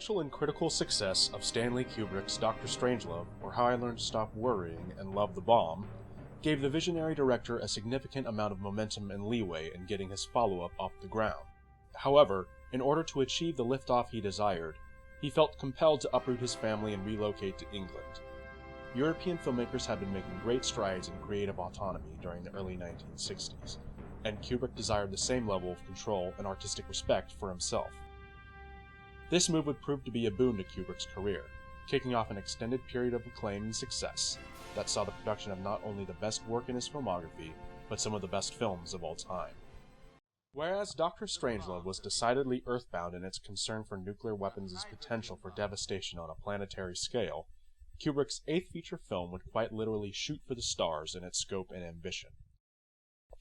financial and critical success of Stanley Kubrick's Dr. Strangelove, or How I Learned to Stop Worrying and Love the Bomb, gave the visionary director a significant amount of momentum and leeway in getting his follow-up off the ground. However, in order to achieve the liftoff he desired, he felt compelled to uproot his family and relocate to England. European filmmakers had been making great strides in creative autonomy during the early 1960s, and Kubrick desired the same level of control and artistic respect for himself. This move would prove to be a boon to Kubrick's career, kicking off an extended period of acclaim and success that saw the production of not only the best work in his filmography, but some of the best films of all time. Whereas Dr. Strangelove was decidedly earthbound in its concern for nuclear weapons' potential for devastation on a planetary scale, Kubrick's eighth feature film would quite literally shoot for the stars in its scope and ambition.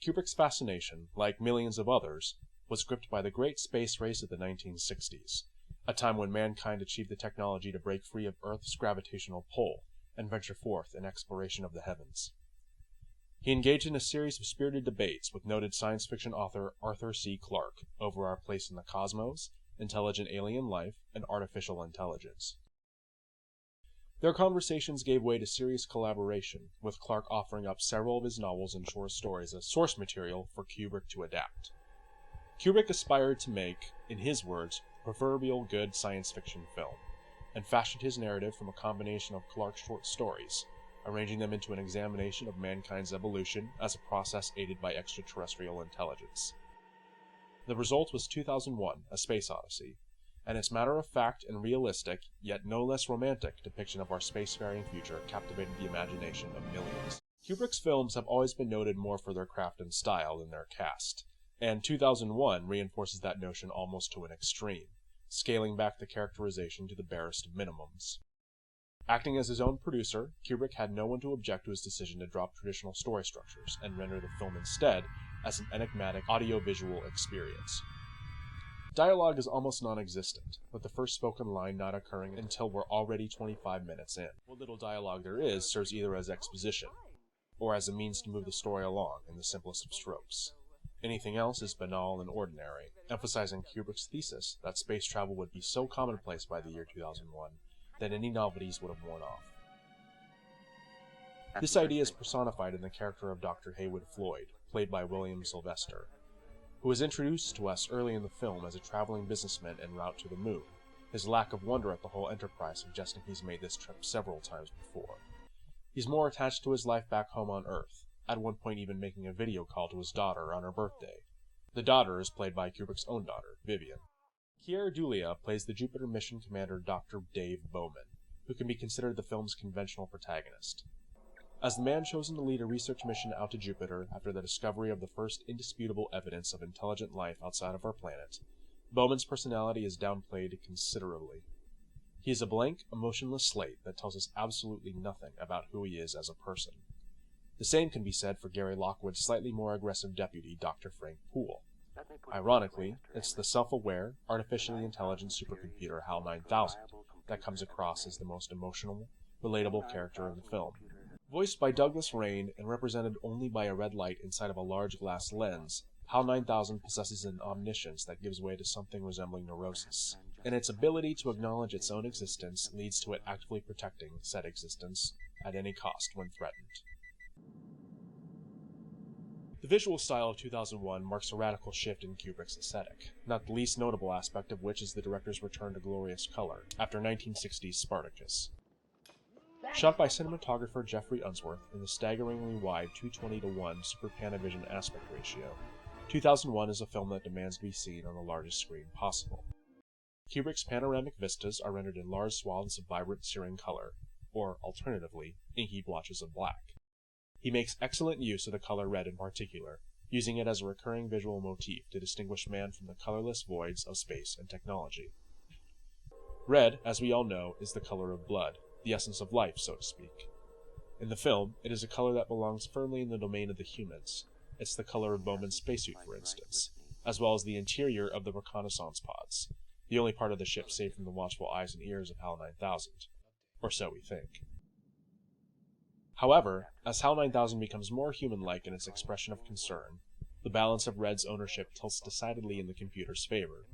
Kubrick's fascination, like millions of others, was gripped by the great space race of the 1960s, a time when mankind achieved the technology to break free of Earth's gravitational pull and venture forth in exploration of the heavens. He engaged in a series of spirited debates with noted science fiction author Arthur C. Clarke over our place in the cosmos, intelligent alien life, and artificial intelligence. Their conversations gave way to serious collaboration, with Clarke offering up several of his novels and short stories as source material for Kubrick to adapt. Kubrick aspired to make, in his words, proverbial good science fiction film, and fashioned his narrative from a combination of Clarke's short stories, arranging them into an examination of mankind's evolution as a process aided by extraterrestrial intelligence. The result was 2001: A Space Odyssey, and its matter-of-fact and realistic, yet no less romantic, depiction of our spacefaring future captivated the imagination of millions. Kubrick's films have always been noted more for their craft and style than their cast, and 2001 reinforces that notion almost to an extreme, scaling back the characterization to the barest of minimums. Acting as his own producer, Kubrick had no one to object to his decision to drop traditional story structures and render the film instead as an enigmatic audiovisual experience. Dialogue is almost non-existent, with the first spoken line not occurring until we're already 25 minutes in. What little dialogue there is serves either as exposition, or as a means to move the story along in the simplest of strokes. Anything else is banal and ordinary, emphasizing Kubrick's thesis that space travel would be so commonplace by the year 2001 that any novelties would have worn off. This idea is personified in the character of Dr. Heywood Floyd, played by William Sylvester, who is introduced to us early in the film as a traveling businessman en route to the moon, his lack of wonder at the whole enterprise suggesting he's made this trip several times before. He's more attached to his life back home on Earth, at one point even making a video call to his daughter on her birthday. The daughter is played by Kubrick's own daughter, Vivian. Keir Dullea plays the Jupiter mission commander Dr. Dave Bowman, who can be considered the film's conventional protagonist. As the man chosen to lead a research mission out to Jupiter after the discovery of the first indisputable evidence of intelligent life outside of our planet, Bowman's personality is downplayed considerably. He is a blank, emotionless slate that tells us absolutely nothing about who he is as a person. The same can be said for Gary Lockwood's slightly more aggressive deputy, Dr. Frank Poole. Ironically, it's the self-aware, artificially intelligent supercomputer HAL 9000 that comes across as the most emotional, relatable character in the film. Voiced by Douglas Rain and represented only by a red light inside of a large glass lens, HAL 9000 possesses an omniscience that gives way to something resembling neurosis, and its ability to acknowledge its own existence leads to it actively protecting said existence at any cost when threatened. The visual style of 2001 marks a radical shift in Kubrick's aesthetic, not the least notable aspect of which is the director's return to glorious color, after 1960's Spartacus. Shot by cinematographer Jeffrey Unsworth in the staggeringly wide 220:1 Super Panavision aspect ratio, 2001 is a film that demands to be seen on the largest screen possible. Kubrick's panoramic vistas are rendered in large swaths of vibrant searing color, or, alternatively, inky blotches of black. He makes excellent use of the color red in particular, using it as a recurring visual motif to distinguish man from the colorless voids of space and technology. Red, as we all know, is the color of blood, the essence of life, so to speak. In the film, it is a color that belongs firmly in the domain of the humans. It's the color of Bowman's spacesuit, for instance, as well as the interior of the reconnaissance pods, the only part of the ship safe from the watchful eyes and ears of HAL 9000. Or so we think. However, as HAL 9000 becomes more human-like in its expression of concern, the balance of Red's ownership tilts decidedly in the computer's favor.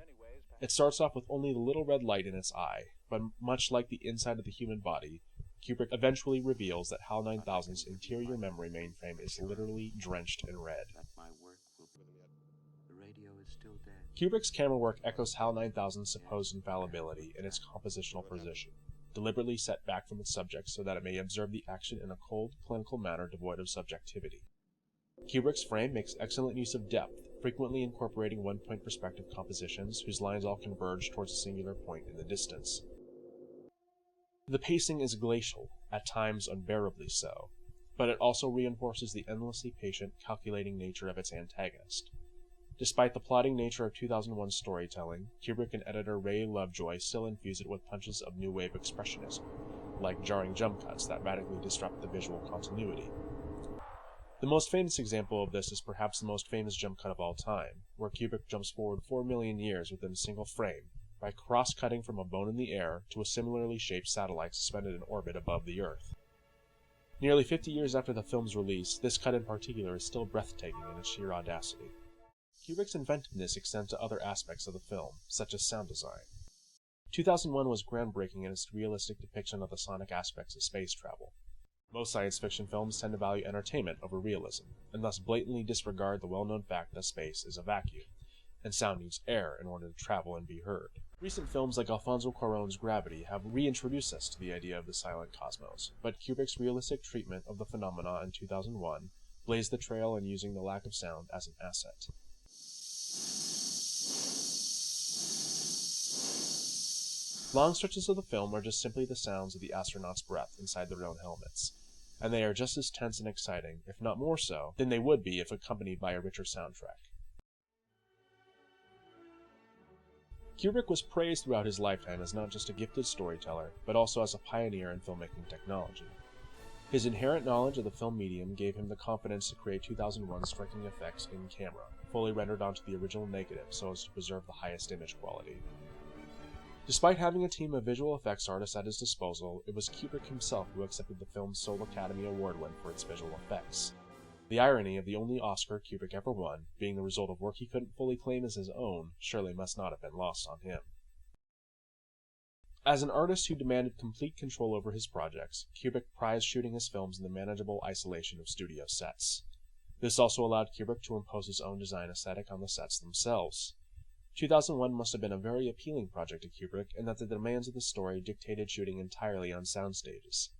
It starts off with only the little red light in its eye, but much like the inside of the human body, Kubrick eventually reveals that HAL 9000's interior memory mainframe is literally drenched in red. Kubrick's camera work echoes HAL 9000's supposed infallibility in its compositional position, deliberately set back from its subject so that it may observe the action in a cold, clinical manner devoid of subjectivity. Kubrick's frame makes excellent use of depth, frequently incorporating one-point perspective compositions whose lines all converge towards a singular point in the distance. The pacing is glacial, at times unbearably so, but it also reinforces the endlessly patient, calculating nature of its antagonist. Despite the plotting nature of 2001's storytelling, Kubrick and editor Ray Lovejoy still infuse it with punches of new wave expressionism, like jarring jump cuts that radically disrupt the visual continuity. The most famous example of this is perhaps the most famous jump cut of all time, where Kubrick jumps forward 4 million years within a single frame by cross-cutting from a bone in the air to a similarly shaped satellite suspended in orbit above the Earth. Nearly 50 years after the film's release, this cut in particular is still breathtaking in its sheer audacity. Kubrick's inventiveness extends to other aspects of the film, such as sound design. 2001 was groundbreaking in its realistic depiction of the sonic aspects of space travel. Most science fiction films tend to value entertainment over realism, and thus blatantly disregard the well-known fact that space is a vacuum, and sound needs air in order to travel and be heard. Recent films like Alfonso Cuarón's Gravity have reintroduced us to the idea of the silent cosmos, but Kubrick's realistic treatment of the phenomena in 2001 blazed the trail in using the lack of sound as an asset. Long stretches of the film are just simply the sounds of the astronauts' breath inside their own helmets, and they are just as tense and exciting, if not more so, than they would be if accompanied by a richer soundtrack. Kubrick was praised throughout his lifetime as not just a gifted storyteller, but also as a pioneer in filmmaking technology. His inherent knowledge of the film medium gave him the confidence to create 2001's striking effects in camera, fully rendered onto the original negative so as to preserve the highest image quality. Despite having a team of visual effects artists at his disposal, it was Kubrick himself who accepted the film's sole Academy Award win for its visual effects. The irony of the only Oscar Kubrick ever won being the result of work he couldn't fully claim as his own surely must not have been lost on him. As an artist who demanded complete control over his projects, Kubrick prized shooting his films in the manageable isolation of studio sets. This also allowed Kubrick to impose his own design aesthetic on the sets themselves. 2001 must have been a very appealing project to Kubrick in that the demands of the story dictated shooting entirely on sound stages.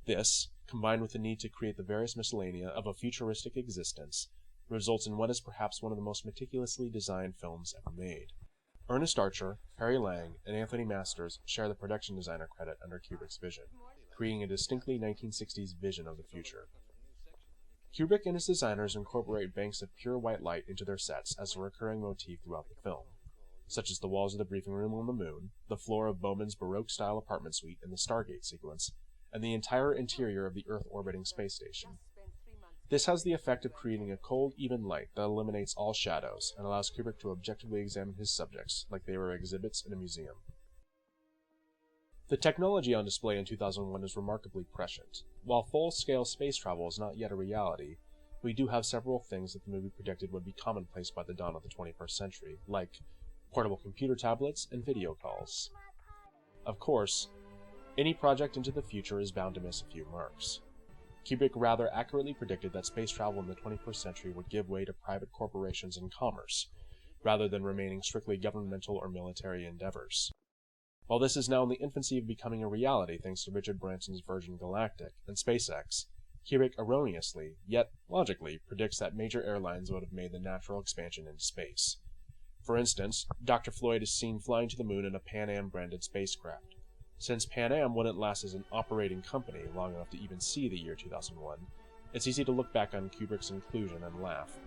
This, combined with the need to create the various miscellanea of a futuristic existence, results in what is perhaps one of the most meticulously designed films ever made. Ernest Archer, Harry Lang, and Anthony Masters share the production designer credit under Kubrick's vision, creating a distinctly 1960s vision of the future. Kubrick and his designers incorporate banks of pure white light into their sets as a recurring motif throughout the film, such as the walls of the briefing room on the moon, the floor of Bowman's Baroque-style apartment suite in the Stargate sequence, and the entire interior of the Earth-orbiting space station. This has the effect of creating a cold, even light that eliminates all shadows and allows Kubrick to objectively examine his subjects like they were exhibits in a museum. The technology on display in 2001 is remarkably prescient. While full-scale space travel is not yet a reality, we do have several things that the movie predicted would be commonplace by the dawn of the 21st century, like portable computer tablets and video calls. Of course, any project into the future is bound to miss a few marks. Kubrick rather accurately predicted that space travel in the 21st century would give way to private corporations and commerce, rather than remaining strictly governmental or military endeavors. While this is now in the infancy of becoming a reality thanks to Richard Branson's Virgin Galactic and SpaceX, Kubrick erroneously, yet logically, predicts that major airlines would have made the natural expansion into space. For instance, Dr. Floyd is seen flying to the moon in a Pan Am-branded spacecraft. Since Pan Am wouldn't last as an operating company long enough to even see the year 2001, it's easy to look back on Kubrick's inclusion and laugh.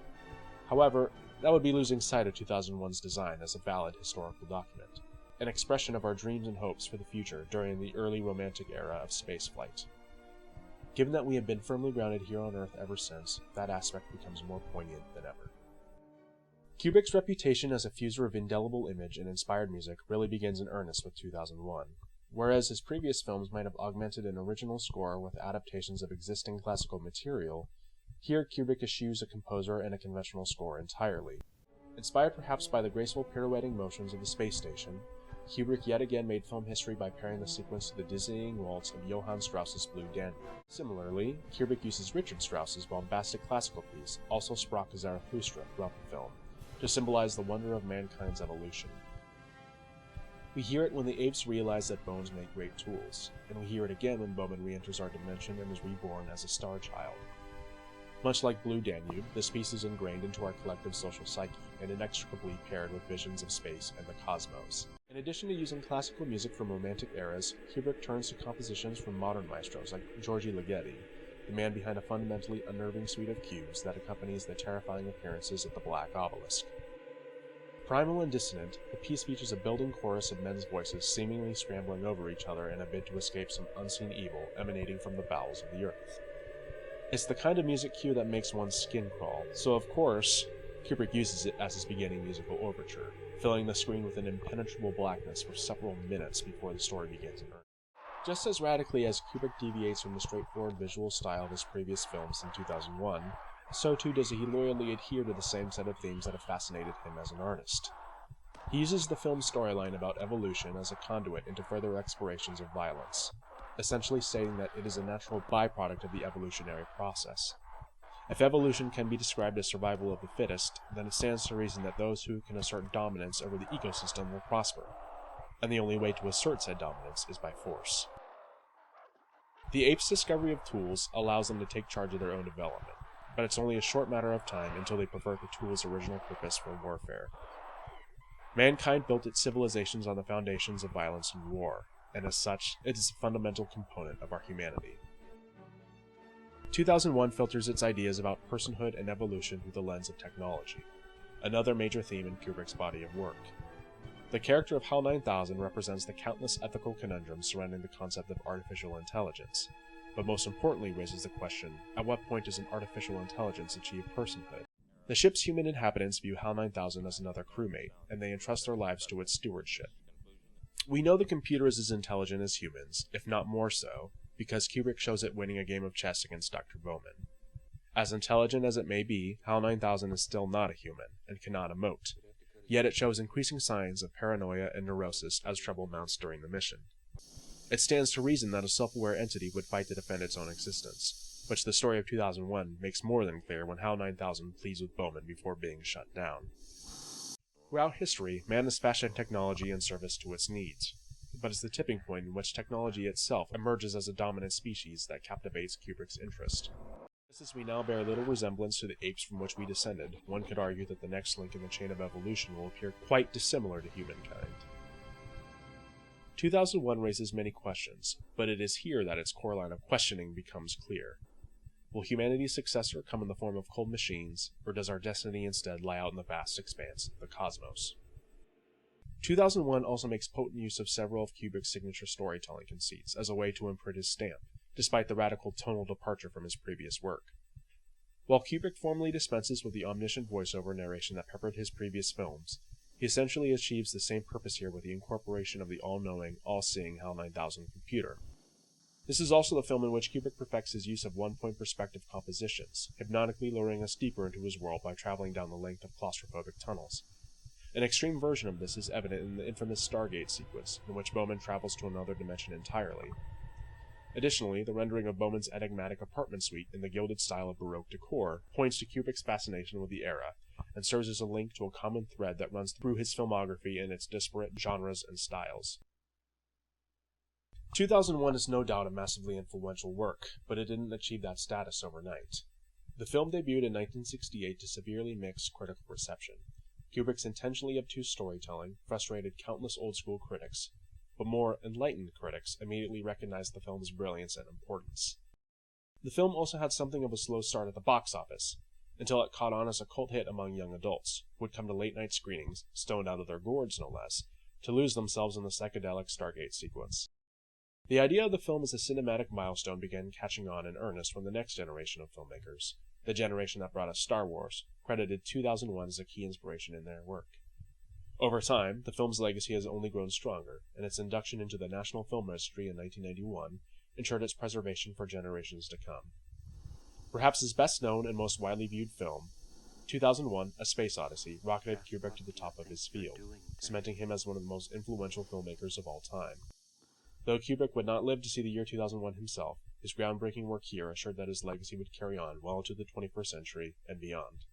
However, that would be losing sight of 2001's design as a valid historical document, an expression of our dreams and hopes for the future during the early romantic era of spaceflight. Given that we have been firmly grounded here on Earth ever since, that aspect becomes more poignant than ever. Kubrick's reputation as a fuser of indelible image and inspired music really begins in earnest with 2001. Whereas his previous films might have augmented an original score with adaptations of existing classical material, here Kubrick eschews a composer and a conventional score entirely. Inspired perhaps by the graceful pirouetting motions of the space station, Kubrick yet again made film history by pairing the sequence to the dizzying waltz of Johann Strauss's Blue Danube. Similarly, Kubrick uses Richard Strauss's bombastic classical piece, Also sprach Zarathustra, throughout the film, to symbolize the wonder of mankind's evolution. We hear it when the apes realize that bones make great tools, and we hear it again when Bowman re-enters our dimension and is reborn as a star child. Much like Blue Danube, this piece is ingrained into our collective social psyche and inextricably paired with visions of space and the cosmos. In addition to using classical music from romantic eras, Kubrick turns to compositions from modern maestros like Giorgi Ligeti, the man behind a fundamentally unnerving suite of cubes that accompanies the terrifying appearances of the Black Obelisk. Primal and dissonant, the piece features a building chorus of men's voices seemingly scrambling over each other in a bid to escape some unseen evil emanating from the bowels of the earth. It's the kind of music cue that makes one's skin crawl, so of course, Kubrick uses it as his beginning musical overture, filling the screen with an impenetrable blackness for several minutes before the story begins in earnest. Just as radically as Kubrick deviates from the straightforward visual style of his previous films in 2001, so too does he loyally adhere to the same set of themes that have fascinated him as an artist. He uses the film's storyline about evolution as a conduit into further explorations of violence, essentially stating that it is a natural byproduct of the evolutionary process. If evolution can be described as survival of the fittest, then it stands to reason that those who can assert dominance over the ecosystem will prosper, and the only way to assert said dominance is by force. The apes' discovery of tools allows them to take charge of their own development, but it's only a short matter of time until they pervert the tool's original purpose for warfare. Mankind built its civilizations on the foundations of violence and war, and as such, it is a fundamental component of our humanity. 2001 filters its ideas about personhood and evolution through the lens of technology, another major theme in Kubrick's body of work. The character of HAL 9000 represents the countless ethical conundrums surrounding the concept of artificial intelligence, but most importantly raises the question, at what point does an artificial intelligence achieve personhood? The ship's human inhabitants view HAL 9000 as another crewmate, and they entrust their lives to its stewardship. We know the computer is as intelligent as humans, if not more so, because Kubrick shows it winning a game of chess against Dr. Bowman. As intelligent as it may be, HAL 9000 is still not a human, and cannot emote, yet it shows increasing signs of paranoia and neurosis as trouble mounts during the mission. It stands to reason that a self-aware entity would fight to defend its own existence, which the story of 2001 makes more than clear when HAL 9000 pleads with Bowman before being shut down. Throughout history, man has fashioned technology in service to its needs, but it's the tipping point in which technology itself emerges as a dominant species that captivates Kubrick's interest. Just as we now bear little resemblance to the apes from which we descended, one could argue that the next link in the chain of evolution will appear quite dissimilar to humankind. 2001 raises many questions, but it is here that its core line of questioning becomes clear. Will humanity's successor come in the form of cold machines, or does our destiny instead lie out in the vast expanse of the cosmos? 2001 also makes potent use of several of Kubrick's signature storytelling conceits as a way to imprint his stamp, despite the radical tonal departure from his previous work. While Kubrick formally dispenses with the omniscient voiceover narration that peppered his previous films, he essentially achieves the same purpose here with the incorporation of the all-knowing, all-seeing HAL 9000 computer. This is also the film in which Kubrick perfects his use of one-point perspective compositions, hypnotically luring us deeper into his world by traveling down the length of claustrophobic tunnels. An extreme version of this is evident in the infamous Stargate sequence, in which Bowman travels to another dimension entirely. Additionally, the rendering of Bowman's enigmatic apartment suite in the gilded style of Baroque decor points to Kubrick's fascination with the era, and serves as a link to a common thread that runs through his filmography in its disparate genres and styles. 2001 is no doubt a massively influential work, but it didn't achieve that status overnight. The film debuted in 1968 to severely mixed critical reception. Kubrick's intentionally obtuse storytelling frustrated countless old-school critics, but more enlightened critics immediately recognized the film's brilliance and importance. The film also had something of a slow start at the box office, until it caught on as a cult hit among young adults, who would come to late-night screenings, stoned out of their gourds no less, to lose themselves in the psychedelic Stargate sequence. The idea of the film as a cinematic milestone began catching on in earnest when the next generation of filmmakers, the generation that brought us Star Wars, credited 2001 as a key inspiration in their work. Over time, the film's legacy has only grown stronger, and its induction into the National Film Registry in 1991 ensured its preservation for generations to come. Perhaps his best known and most widely viewed film, 2001, A Space Odyssey rocketed Kubrick to the top of his field, cementing him as one of the most influential filmmakers of all time. Though Kubrick would not live to see the year 2001 himself, his groundbreaking work here assured that his legacy would carry on well into the 21st century and beyond.